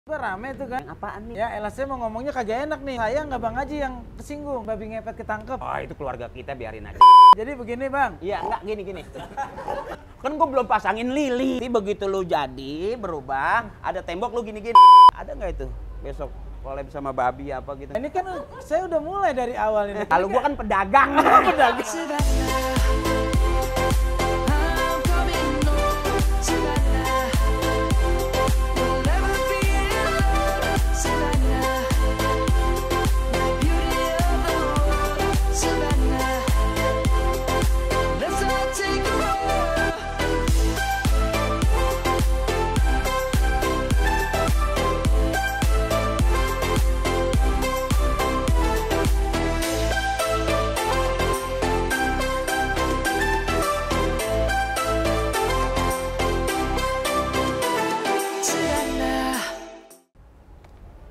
Rame tuh kan. Apaan nih? Ya elah saya mau ngomongnya kagak enak nih. Saya nggak Bang Haji yang kesinggung, babi ngepet ketangkep. Oh itu keluarga kita, biarin aja. Jadi begini Bang. Iya enggak gini. Kan gue belum pasangin lili. Tapi begitu lu jadi berubah, ada tembok lu gini-gini. Ada nggak itu besok collab sama babi apa gitu? Ini kan saya udah mulai dari awal ini. Kalau gua kan pedagang. Pedagang.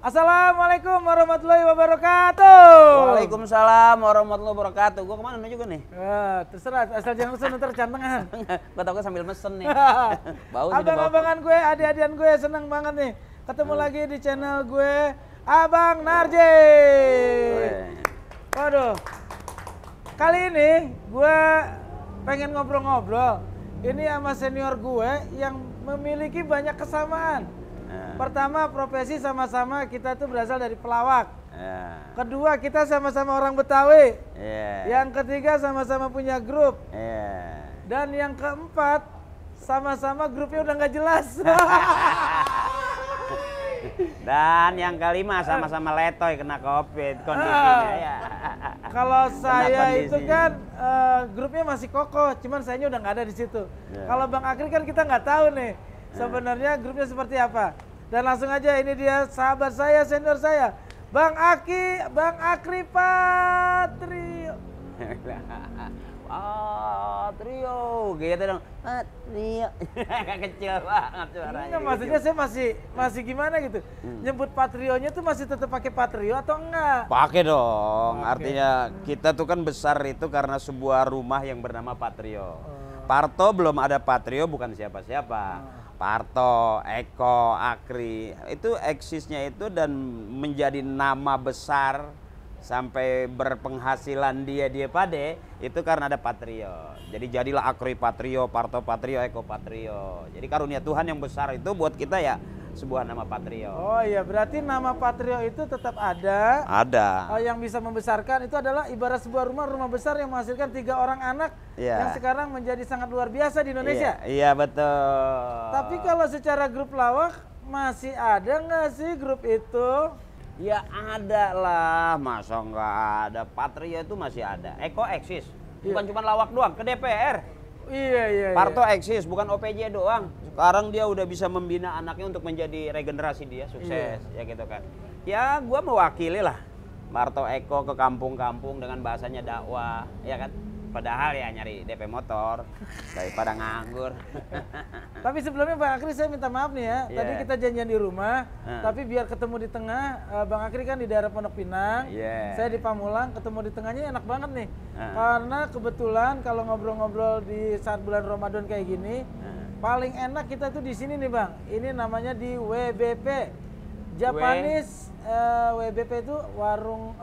Assalamualaikum warahmatullahi wabarakatuh. Waalaikumsalam warahmatullahi wabarakatuh. Gua kemana juga nih? Terserah, asal jangan pesen ntar cantengan. Gua tau sambil mesen nih. Bau Abang-abangan gue, adik-adian gue seneng banget nih. Ketemu lagi di channel gue, Abang Narji. Waduh, kali ini gue pengen ngobrol-ngobrol. Ini sama senior gue yang memiliki banyak kesamaan. Pertama, profesi sama-sama kita tuh berasal dari pelawak. Kedua, kita sama-sama orang Betawi. Yang ketiga, sama-sama punya grup. Dan yang keempat, sama-sama grupnya udah nggak jelas. Dan yang kelima, sama-sama letoy kena COVID kondisinya ya. Kalau saya itu kan grupnya masih kokoh, cuman sayanya udah nggak ada di situ. Kalau Bang Akri kan kita nggak tahu nih sebenarnya grupnya seperti apa. Dan langsung aja, ini dia sahabat saya, senior saya, Bang Akri Patrio. Patrio, gitu dong. Patrio, kecil banget suaranya. Enggak, maksudnya saya masih gimana gitu. Nyebut Patrionya tuh masih tetap pakai Patrio atau enggak? Pakai dong. Artinya kita tuh kan besar itu karena sebuah rumah yang bernama Patrio. Parto belum ada Patrio, bukan siapa-siapa. Parto, Eko, Akri, itu eksisnya itu dan menjadi nama besar sampai berpenghasilan dia pade itu karena ada Patrio. Jadi jadilah Akri Patrio, Parto Patrio, Eko Patrio. Jadi karunia Tuhan yang besar itu buat kita ya sebuah nama Patrio. Oh iya, berarti nama Patrio itu tetap ada. Ada. Yang bisa membesarkan itu adalah ibarat sebuah rumah besar yang menghasilkan 3 orang anak yang sekarang menjadi sangat luar biasa di Indonesia. Iya betul. Tapi kalau secara grup lawak masih ada nggak sih grup itu? Ya ada lah, masa nggak ada. Patrio itu masih ada. Eko eksis, bukan cuma lawak doang, ke DPR. Iya. Parto eksis, bukan OPJ doang. Sekarang dia udah bisa membina anaknya untuk menjadi regenerasi dia, sukses ya gitu kan. Ya gua mewakili lah Parto Eko ke kampung-kampung dengan bahasanya dakwah, ya kan. Padahal ya nyari DP motor daripada nganggur. Tapi sebelumnya Bang Akri saya minta maaf nih ya. Tadi kita janjian di rumah, tapi biar ketemu di tengah. Bang Akri kan di daerah Pondok Pinang, saya di Pamulang, ketemu di tengahnya enak banget nih. Karena kebetulan kalau ngobrol-ngobrol di saat bulan Ramadan kayak gini, paling enak kita tuh di sini nih Bang. Ini namanya di WBP, Japanese WBP itu warung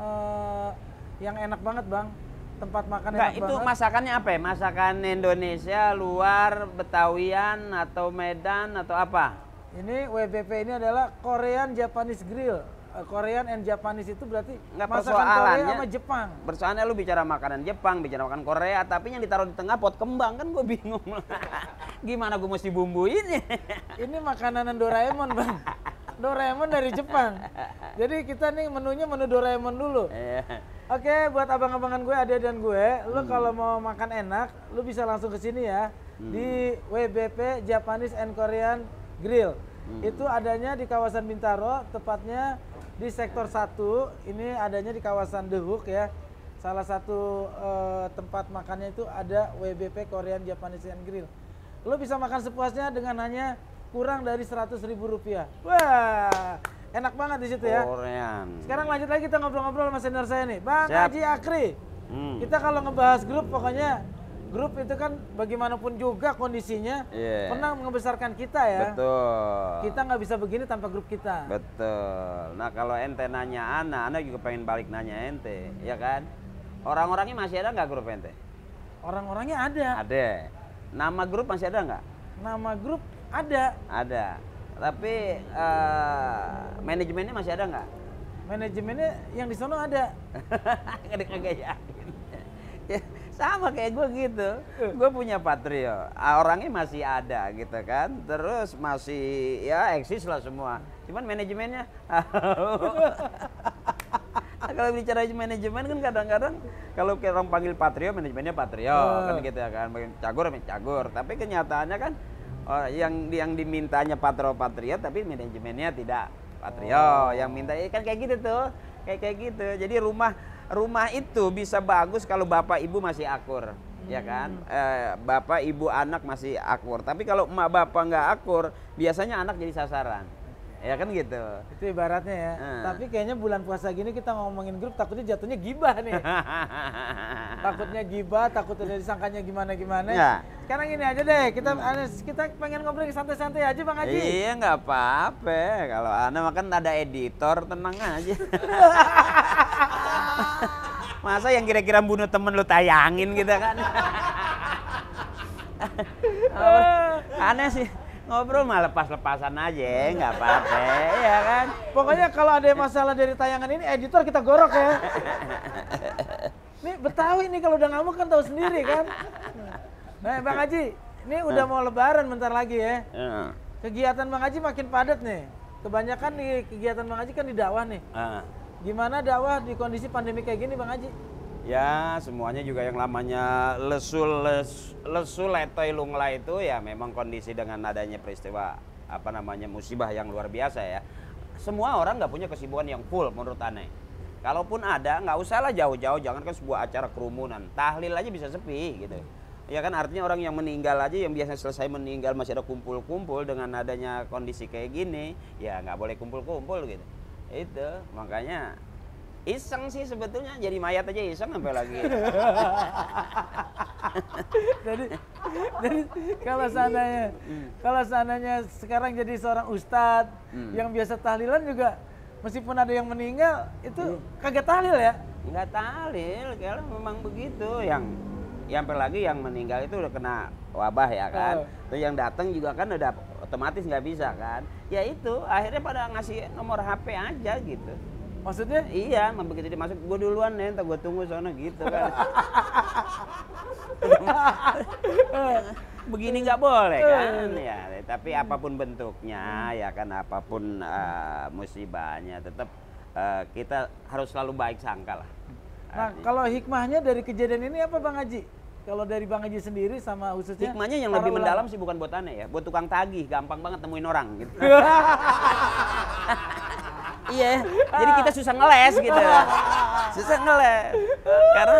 yang enak banget Bang. Tempat makan enak itu banget. Masakannya apa ya? Masakan Indonesia, luar, Betawian, atau Medan, atau apa? Ini WBP ini adalah Korean Japanese Grill. Korean and Japanese itu berarti nggak masakan Korea sama Jepang. Persoalannya lu bicara makanan Jepang, bicara makanan Korea, tapi yang ditaruh di tengah pot kembang, kan gue bingung. Gimana gue mesti bumbuinnya? Ini makanan Doraemon Bang. Doraemon dari Jepang. Jadi kita nih menunya menu Doraemon dulu. Oke, buat abang-abangan gue, adik-adian gue, lu kalau mau makan enak, lu bisa langsung ke sini ya. Di WBP Japanese and Korean Grill. Itu adanya di kawasan Bintaro, tepatnya di sektor 1. Ini adanya di kawasan The Hook ya. Salah satu tempat makannya itu ada WBP Korean Japanese and Grill. Lu bisa makan sepuasnya dengan hanya kurang dari Rp100.000. Wah, enak banget di situ ya. Korean. Sekarang lanjut lagi kita ngobrol-ngobrol sama senior saya nih, Bang Haji Akri. Kita kalau ngebahas grup pokoknya grup itu kan bagaimanapun juga kondisinya pernah membesarkan kita ya. Betul. Kita nggak bisa begini tanpa grup kita. Betul. Nah kalau ente nanya Ana juga pengen balik nanya ente, ya kan? Orang-orangnya masih ada nggak grup ente? Orang-orangnya ada. Ada. Nama grup masih ada nggak? Nama grup ada. Ada. Tapi manajemennya masih ada nggak? Manajemennya yang di sana ada. Kagak yakin. Ya, sama kayak gue gitu. Gue punya Patrio. Orangnya masih ada gitu kan. Terus masih ya eksis lah semua. Cuman manajemennya. Kalau bicara manajemen kan kadang-kadang kalau orang panggil Patrio, manajemennya Patrio kan gitu ya kan. Cagur. Tapi kenyataannya kan yang dimintanya Patrio tapi manajemennya tidak Patrio. Yang minta kan kayak gitu tuh. Kayak gitu. Jadi rumah itu bisa bagus kalau bapak ibu masih akur, ya kan? Bapak ibu anak masih akur. Tapi kalau emak bapak nggak akur, biasanya anak jadi sasaran. Ya kan gitu. Itu ibaratnya ya. Tapi kayaknya bulan puasa gini kita ngomongin grup takutnya jatuhnya gibah nih. Takutnya gibah, takutnya disangkanya gimana-gimana. Ya. Sekarang ini aja deh, kita pengen ngobrol santai-santai aja Bang Haji. Iya nggak apa-apa. Kalau Ana makan ada editor, tenang aja. Masa yang kira-kira bunuh temen lu tayangin gitu kan? Aneh sih. Ngobrol mah lepas-lepasan aja, nggak apa-apa, ya kan? Pokoknya kalau ada masalah dari tayangan ini, editor kita gorok ya. Nih Betawi nih kalau udah ngamuk kan tahu sendiri kan. Nah Bang Haji, ini udah mau Lebaran bentar lagi ya. Kegiatan Bang Haji makin padat nih. Kebanyakan nih kegiatan Bang Haji kan di dakwah nih. Gimana dakwah di kondisi pandemi kayak gini Bang Haji? Ya semuanya juga yang namanya lesu letoy lungla itu ya memang kondisi dengan adanya peristiwa musibah yang luar biasa ya. Semua orang nggak punya kesibukan yang full menurut aneh. Kalaupun ada nggak usahlah jauh-jauh, jangan kan sebuah acara kerumunan, tahlil aja bisa sepi gitu. Ya kan artinya orang yang meninggal aja yang biasanya selesai meninggal masih ada kumpul-kumpul, dengan adanya kondisi kayak gini ya nggak boleh kumpul-kumpul gitu. Itu makanya iseng sih sebetulnya, jadi mayat aja iseng sampai lagi. jadi kalau seandainya sekarang jadi seorang ustadz yang biasa tahlilan juga meskipun ada yang meninggal itu kagak tahlil ya? Nggak tahlil, kalau memang begitu. Yang sampai lagi yang meninggal itu udah kena wabah ya kan. Terus yang datang juga kan udah otomatis nggak bisa kan. Ya itu akhirnya pada ngasih nomor HP aja gitu. Maksudnya? Iya, begitu dia masuk, gue duluan nih, entar gue tunggu sana gitu kan. Begini nggak boleh kan, ya. Tapi apapun bentuknya, ya kan, apapun musibahnya, tetap kita harus selalu baik sangka lah. Nah, kalau hikmahnya dari kejadian ini apa Bang Haji? Kalau dari Bang Haji sendiri sama khususnya? Hikmahnya yang lebih mendalam sih bukan buat aneh ya, buat tukang tagih, gampang banget temuin orang gitu. Iya, jadi kita susah ngeles gitu. Susah ngeles. Karena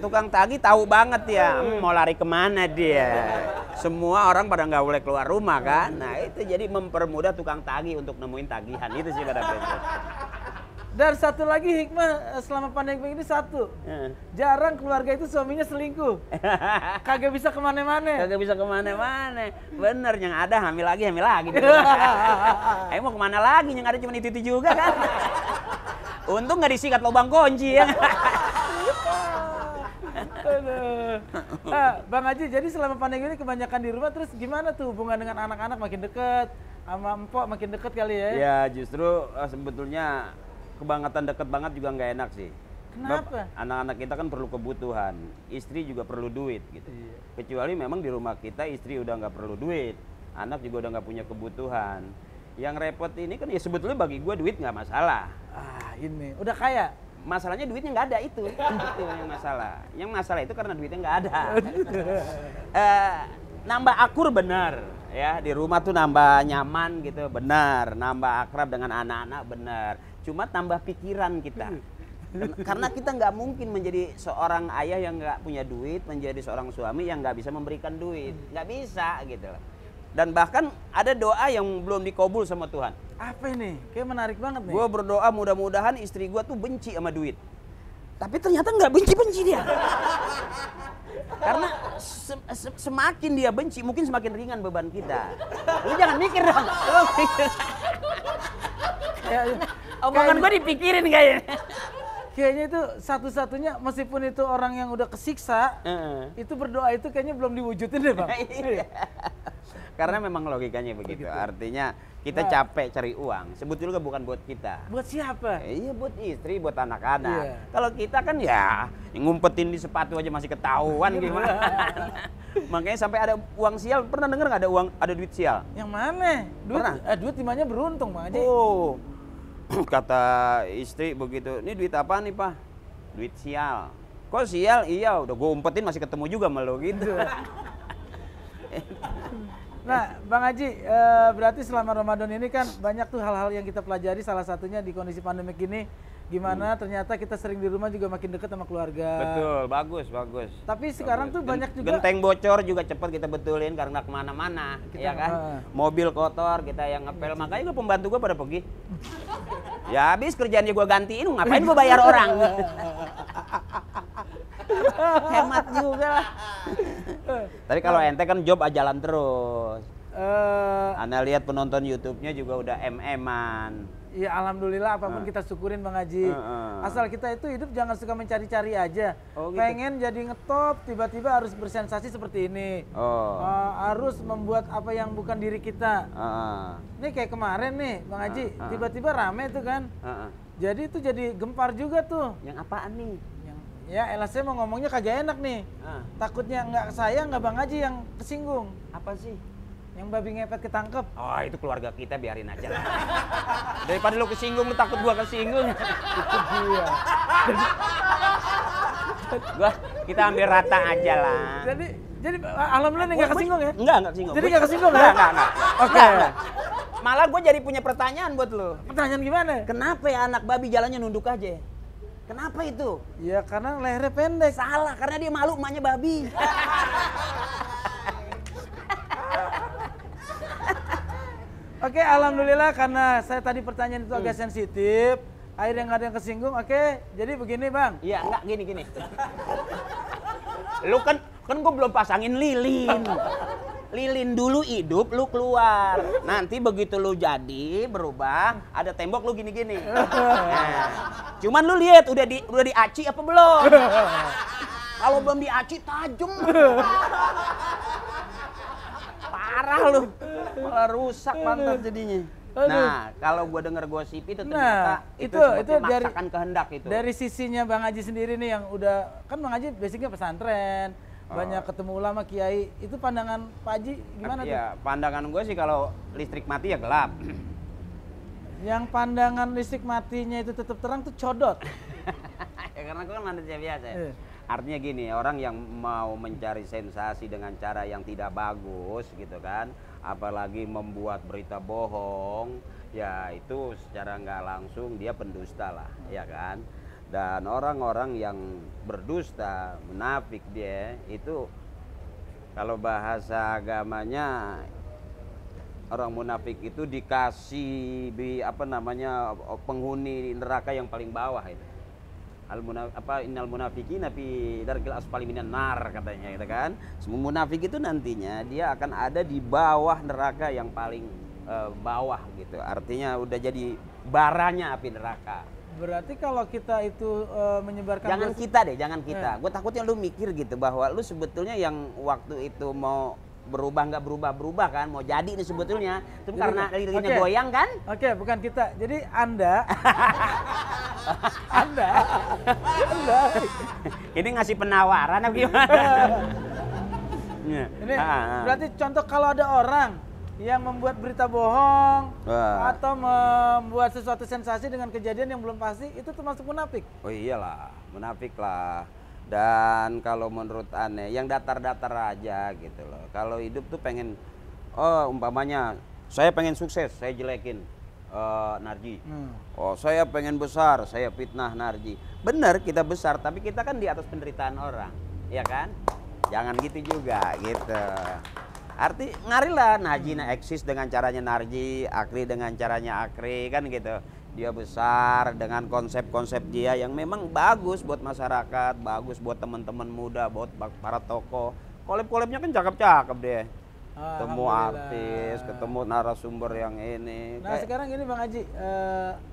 tukang tagih tahu banget ya, mau lari kemana dia. Semua orang pada nggak boleh keluar rumah kan. Nah itu jadi mempermudah tukang tagih untuk nemuin tagihan. Itu sih pada prinsip. Dan satu lagi hikmah selama pandemi ini satu. Jarang keluarga itu suaminya selingkuh. Kagak bisa kemana-mana. Kagak bisa kemana-mana. Bener, yang ada hamil lagi. Mau kemana lagi, yang ada cuma itu juga kan. Untung nggak disikat lubang kunci ya. Bang Haji, jadi selama pandemi ini kebanyakan di rumah, terus gimana tuh hubungan dengan anak-anak makin deket? Sama empok makin deket kali ya? Ya justru sebetulnya kebangetan deket banget juga nggak enak sih. Kenapa? Anak-anak kita kan perlu kebutuhan, istri juga perlu duit gitu. Kecuali memang di rumah kita istri udah nggak perlu duit, anak juga udah nggak punya kebutuhan. Yang repot ini kan ya sebetulnya bagi gue duit nggak masalah. Ini udah kaya. Masalahnya duitnya nggak ada itu yang masalah. Yang masalah itu karena duitnya nggak ada. Nambah akur benar ya, di rumah tuh nambah nyaman gitu benar, nambah akrab dengan anak-anak benar. Cuma tambah pikiran kita. Karena kita nggak mungkin menjadi seorang ayah yang nggak punya duit, menjadi seorang suami yang nggak bisa memberikan duit, nggak bisa gitu. Dan bahkan ada doa yang belum dikabul sama Tuhan. Apa ini? Kayak menarik banget nih. Gue berdoa mudah-mudahan istri gue tuh benci sama duit. Tapi ternyata nggak benci-benci dia. Karena semakin dia benci, mungkin semakin ringan beban kita. Lu jangan mikir dong. Omongan gue dipikirin kayaknya. Kayaknya itu satu-satunya, meskipun itu orang yang udah kesiksa, itu berdoa itu kayaknya belum diwujudin deh Bang. Iya. Karena memang logikanya begitu. Artinya kita capek cari uang, sebetulnya bukan buat kita. Buat siapa? Iya, buat istri, buat anak-anak. Iya. Kalau kita kan ya ngumpetin di sepatu aja masih ketahuan gimana. Makanya sampai ada uang sial, pernah denger nggak ada duit sial? Yang mana? Duit dimana beruntung Bang Haji. Oh, kata istri begitu, ini duit apa nih Pak? Duit sial. Kok sial? Iya, udah gue umpetin masih ketemu juga sama lo gitu. Nah, Bang Haji, berarti selama Ramadan ini kan banyak tuh hal-hal yang kita pelajari, salah satunya di kondisi pandemik ini, gimana ternyata kita sering di rumah juga makin dekat sama keluarga. Betul, bagus. Tapi sekarang tuh banyak juga genteng bocor juga cepat kita betulin karena kemana-mana, ya kan? Mobil kotor kita yang ngepel, makanya pembantu gue pada pergi. Ya habis kerjaannya gue gantiin, ngapain gue bayar orang? Hemat juga lah. Tapi kalau ente kan job ajalan terus. Anda lihat penonton YouTube-nya juga udah MM-an. Ya alhamdulillah apapun kita syukurin Bang Haji. Asal kita itu hidup jangan suka mencari-cari aja. Gitu. Pengen jadi ngetop, tiba-tiba harus bersensasi seperti ini. Harus membuat apa yang bukan diri kita. Ini kayak kemarin nih Bang Haji, tiba-tiba rame tuh kan. Jadi itu jadi gempar juga tuh. Yang apaan nih? Ya elah saya mau ngomongnya kagak enak nih. Takutnya nggak Bang Haji yang kesinggung. Apa sih? Yang babi ngepet ketangkep. Oh itu keluarga kita, biarin aja lah. Daripada lu kesinggung, lu takut gua kesinggung. Itu dia. Kita ambil rata aja lah. Jadi alhamdulillah nggak kesinggung ya? Enggak kesinggung. Jadi nggak kesinggung ya? Enggak. Oke. Malah gua jadi punya pertanyaan buat lu. Pertanyaan gimana? Kenapa ya anak babi jalannya nunduk aja? Kenapa itu? Ya karena lehernya pendek. Salah, karena dia malu emaknya babi. Oke, alhamdulillah karena saya tadi pertanyaan itu agak sensitif, akhirnya nggak ada yang kesinggung. Oke, jadi begini Bang. Iya, enggak gini. Lu kan gue belum pasangin lilin. Lilin dulu hidup, lu keluar. Nanti begitu lu jadi berubah, ada tembok lu gini-gini. Nah, cuman lu lihat udah diaci apa belum? Kalau belum diaci tajam. Parah lu, malah rusak pantat jadinya. Nah, kalau gua denger gosip itu ternyata itu maksakan kehendak itu. Dari sisinya Bang Haji sendiri nih yang udah, kan Bang Haji basicnya pesantren, banyak ketemu ulama, kiai, itu pandangan Pak Haji gimana tuh? Ya, pandangan gue sih kalau listrik mati ya gelap. Yang pandangan listrik matinya itu tetap terang tuh codot. Ya karena gue kan manusia biasa ya. Artinya gini, orang yang mau mencari sensasi dengan cara yang tidak bagus gitu kan, apalagi membuat berita bohong, ya itu secara nggak langsung dia pendusta lah, ya kan. Dan orang-orang yang berdusta, munafik dia itu, kalau bahasa agamanya orang munafik itu dikasih penghuni neraka yang paling bawah itu. Innal munafiqina fi darkil asfali minan nar katanya gitu kan. Semua munafik itu nantinya dia akan ada di bawah neraka yang paling bawah gitu. Artinya udah jadi baranya api neraka. Berarti kalau kita itu menyebarkan jangan kita. Gue takutnya lu mikir gitu bahwa lu sebetulnya yang waktu itu mau nggak berubah kan, mau jadi ini sebetulnya itu karena lilinnya goyang kan? Oke, bukan kita. Jadi Anda ini ngasih penawaran apa gimana? Ini berarti contoh kalau ada orang yang membuat berita bohong atau membuat sesuatu sensasi dengan kejadian yang belum pasti, itu termasuk munafik? Oh iyalah, munafik lah. Dan kalau menurut aneh, yang datar-datar aja gitu loh. Kalau hidup tuh pengen, umpamanya saya pengen sukses, saya jelekin Narji. Oh saya pengen besar, saya fitnah Narji. Bener kita besar, tapi kita kan di atas penderitaan orang, ya kan? Jangan gitu juga gitu. Arti ngarilah Narji eksis dengan caranya Narji, Akri dengan caranya Akri kan gitu. Dia besar dengan konsep-konsep dia yang memang bagus buat masyarakat, bagus buat teman-teman muda, buat para tokoh. Collab-collabnya kan cakep-cakep deh. Ketemu artis, ketemu narasumber yang ini. Nah sekarang ini Bang Haji,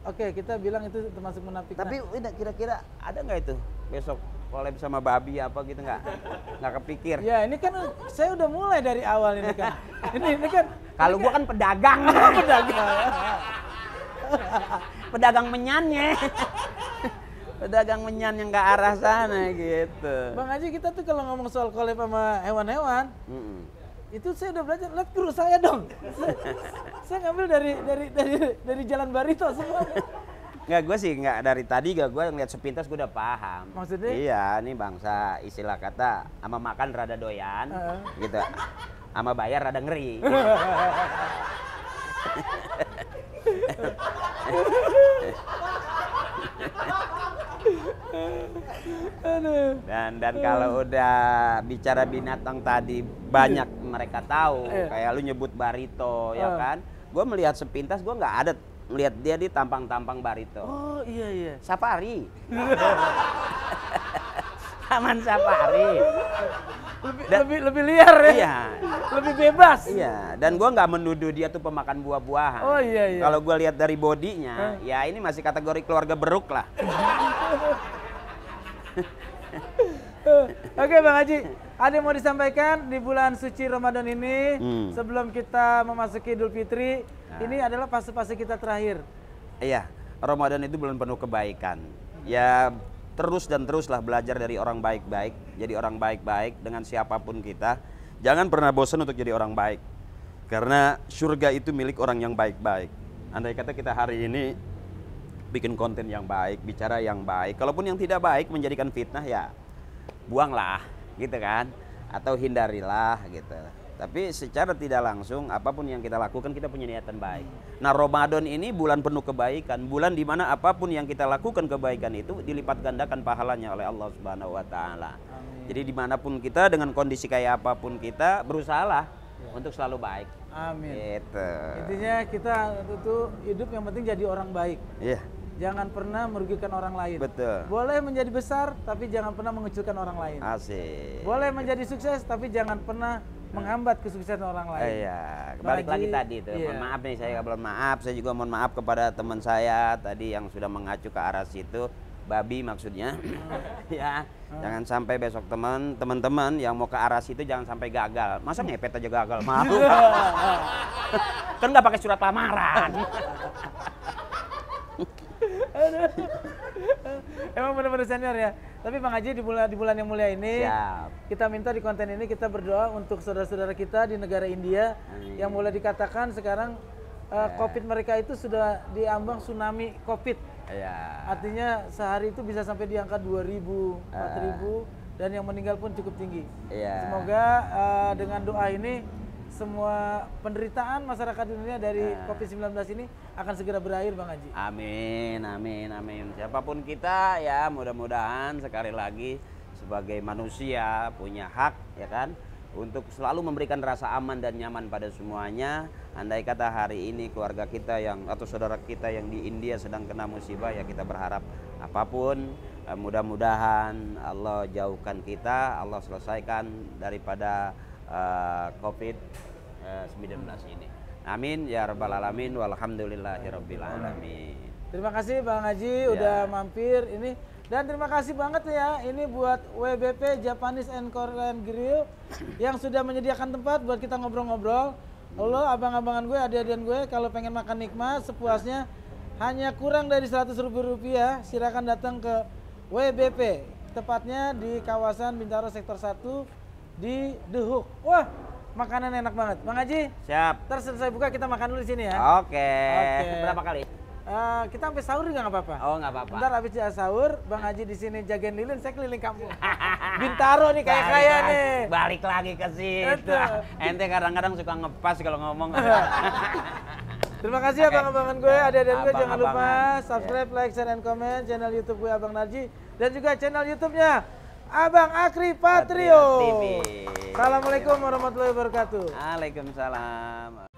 oke kita bilang itu termasuk munafik. Tapi udah kira-kira ada nggak itu besok collab sama babi apa gitu nggak kepikir? Ya ini kan saya udah mulai dari awal ini kan. ini kan. Kalau gua kan pedagang. Pedagang menyanyi. Pedagang menyan yang ke arah sana gitu. Bang Haji kita tuh kalau ngomong soal collab sama hewan-hewan, itu saya udah belajar. Lihat kru saya dong. Saya ngambil dari Jalan Barito semua. Nggak, gue sih nggak dari tadi gue ngeliat sepintas gue udah paham. Maksudnya? Iya, ini bangsa istilah kata ama makan rada doyan, gitu. Ama bayar rada ngeri. Dan kalau udah bicara binatang tadi banyak mereka tahu, kayak lu nyebut Barito ya kan. Gue melihat sepintas gue nggak ada melihat dia di tampang-tampang Barito. Oh iya. Safari. Taman safari. Lebih liar ya. Iya. Lebih bebas. Iya. Dan gue nggak menuduh dia tuh pemakan buah-buahan. Oh iya. Kalau gue lihat dari bodinya, ya ini masih kategori keluarga beruk lah. Oke Bang Haji, ada yang mau disampaikan di bulan suci Ramadan ini sebelum kita memasuki Idul Fitri? Ini adalah fase-fase kita terakhir. Iya, Ramadan itu bulan penuh kebaikan. Ya terus dan teruslah belajar dari orang baik-baik, jadi orang baik-baik dengan siapapun kita. Jangan pernah bosan untuk jadi orang baik, karena surga itu milik orang yang baik-baik. Andai kata kita hari ini bikin konten yang baik, bicara yang baik, kalaupun yang tidak baik menjadikan fitnah ya buanglah gitu kan, atau hindarilah gitu. Tapi secara tidak langsung apapun yang kita lakukan kita punya niatan baik. Nah Ramadan ini bulan penuh kebaikan, bulan dimana apapun yang kita lakukan kebaikan itu dilipat gandakan pahalanya oleh Allah Subhanahu Wa Taala. Jadi dimanapun kita dengan kondisi kayak apapun kita berusahalah untuk selalu baik. Amin. Gitu. Intinya kita itu hidup yang penting jadi orang baik. Iya. Jangan pernah merugikan orang lain. Betul. Boleh menjadi besar, tapi jangan pernah mengecilkan orang lain. Asik. Boleh menjadi sukses, tapi jangan pernah menghambat kesuksesan orang lain. Iya, balik lagi tadi tuh. Iya. Mohon maaf nih, saya belum maaf. Saya juga mohon maaf kepada teman saya tadi yang sudah mengacu ke arah situ, babi maksudnya. Ya, jangan sampai besok teman-teman yang mau ke arah situ jangan sampai gagal. Masa ngepet aja gagal? Malu. Kan nggak pakai surat lamaran. Emang benar-benar senior ya. Tapi Bang Haji di bulan yang mulia ini, kita minta di konten ini kita berdoa untuk saudara-saudara kita di negara India yang mulai dikatakan sekarang COVID mereka itu sudah diambang tsunami COVID. Artinya sehari itu bisa sampai di angka 2.000, 4.000 dan yang meninggal pun cukup tinggi. Semoga dengan doa ini semua penderitaan masyarakat dunia dari COVID-19 ini akan segera berakhir Bang Haji. Amin, amin, amin. Siapapun kita ya mudah-mudahan sekali lagi sebagai manusia punya hak ya kan untuk selalu memberikan rasa aman dan nyaman pada semuanya. Andai kata hari ini keluarga kita yang atau saudara kita yang di India sedang kena musibah ya kita berharap apapun mudah-mudahan Allah jauhkan kita, Allah selesaikan daripada COVID-19 ini. Amin ya rabbal alamin walhamdulillahirabbil alamin. Terima kasih Bang Haji udah mampir ini dan terima kasih banget ya ini buat WBP Japanese and Korean Grill yang sudah menyediakan tempat buat kita ngobrol-ngobrol. Lo abang-abangan gue, adik-adikan gue kalau pengen makan nikmat sepuasnya hanya kurang dari Rp100.000 silakan datang ke WBP tepatnya di kawasan Bintaro sektor 1 di The Hook. Wah, makanan enak banget. Bang Haji, siap. Ntar selesai buka kita makan dulu di sini ya. Oke. Berapa kali? Kita sampai sahur juga nggak apa-apa. Oh nggak apa-apa. Ntar habis sahur, Bang Haji di sini jagain lilin, saya keliling kampung. Bintaro nih kayak nih. Balik lagi ke situ. Ente kadang-kadang suka ngepas kalau ngomong. Terima kasih abang-abangan gue, adik-adik gue jangan lupa subscribe, like, share, and comment channel YouTube gue Abang Narji dan juga channel YouTube-nya Abang Akri Patrio. TV. Assalamualaikum warahmatullahi wabarakatuh. Waalaikumsalam.